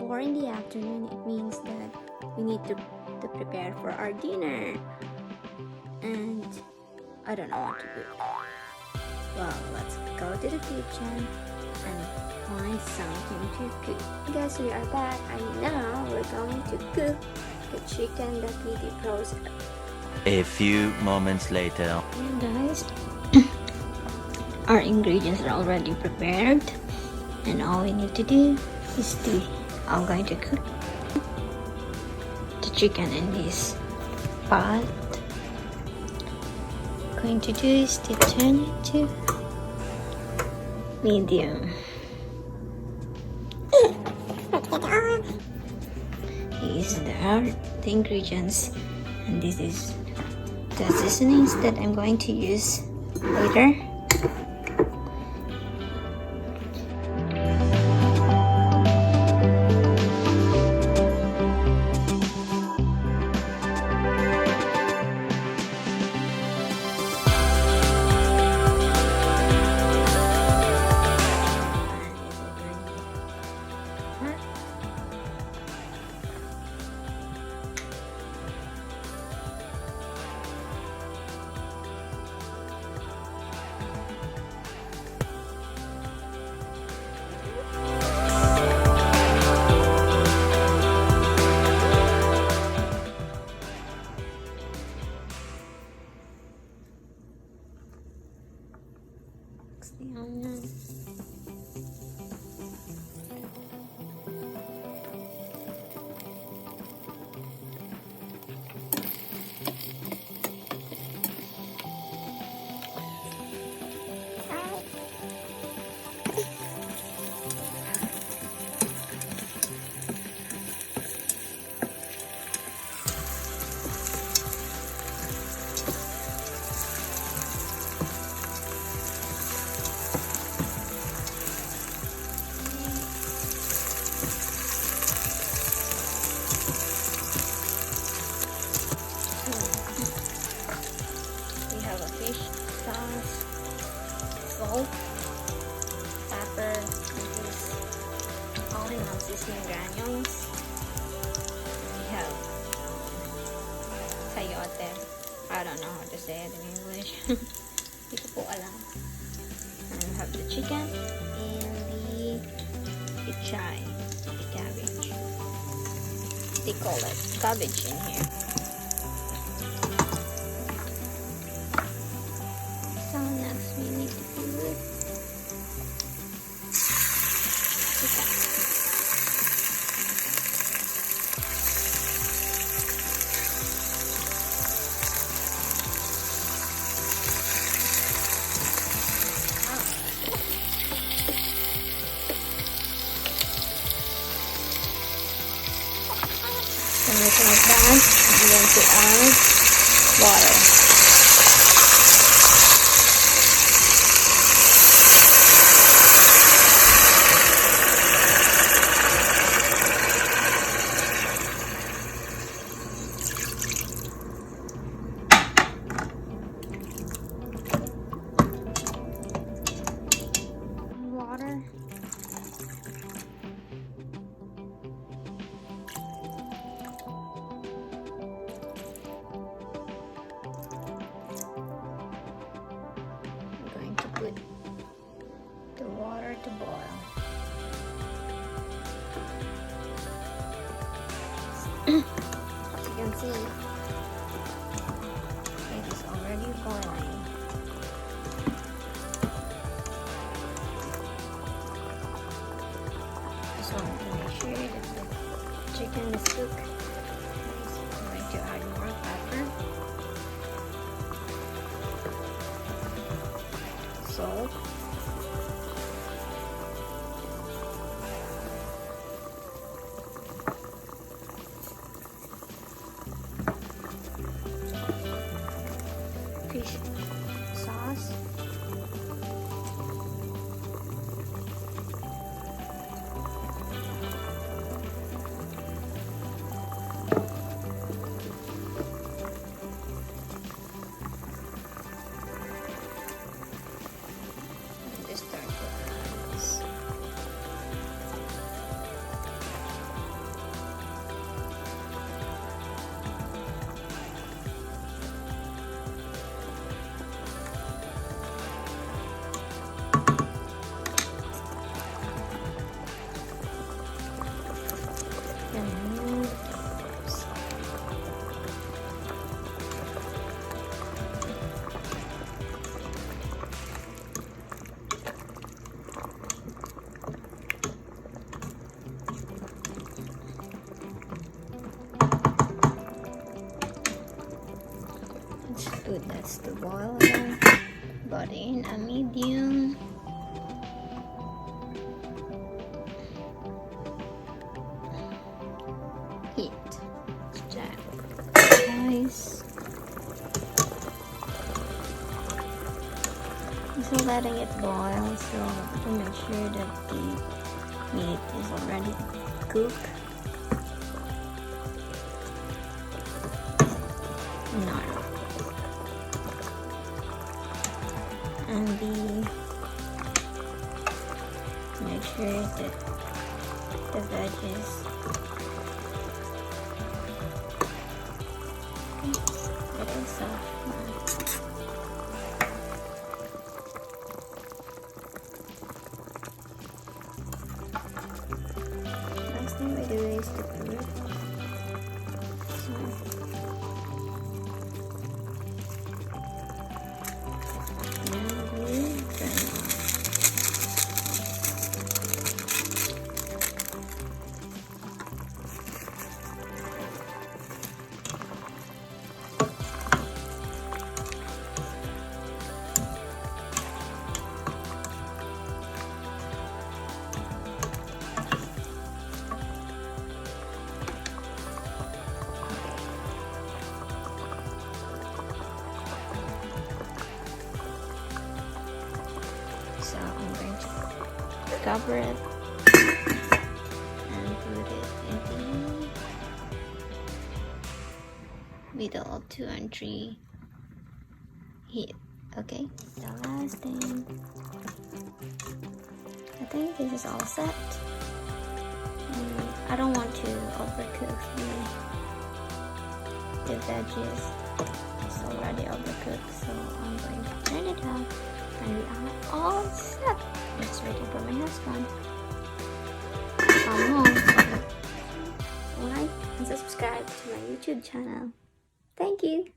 4 in the afternoon, it means that we need to prepare for our dinner. And I don't know what to do. Well, let's go to the kitchen and find something to cook. Guys, we are back and now we're going to cook the chicken that we defrosted. A few moments later. And guys, our ingredients are already prepared and all we need to do is I'm going to cook the chicken in this pot. What I'm going to do is to turn it to medium. These are the ingredients and this is the seasonings that I'm going to use later. The onion. We have a fish sauce, salt, pepper, all in one seasoning granules. We have sayote. I don't know how to say it in English. Hindi ko po alam. And we have the chicken and the pichay, the cabbage. They call it cabbage in here. So next we need to put chicken. When it's like that, I'm going to add water. Water. Put the water to boil. As you can see, it is already boiling. Just want to make sure that the chicken is cooked. So I'm going to add more pepper, salt, fish sauce, put that's to boil again, but in a medium. Heat. Let's check. Guys. So letting it boil, so to make sure that the meat is already cooked. No. And make sure that the veggies little soft now. Last thing we do is the fruit. So now we turn on. So I'm going to cover it and put it in the middle 2 and 3 heat. Okay, the last thing. I think this is all set. I don't want to overcook the veggies. It's already overcooked, so I'm going to turn it off. And we are all set. Just waiting for my husband. Come home. Like and subscribe to my YouTube channel. Thank you.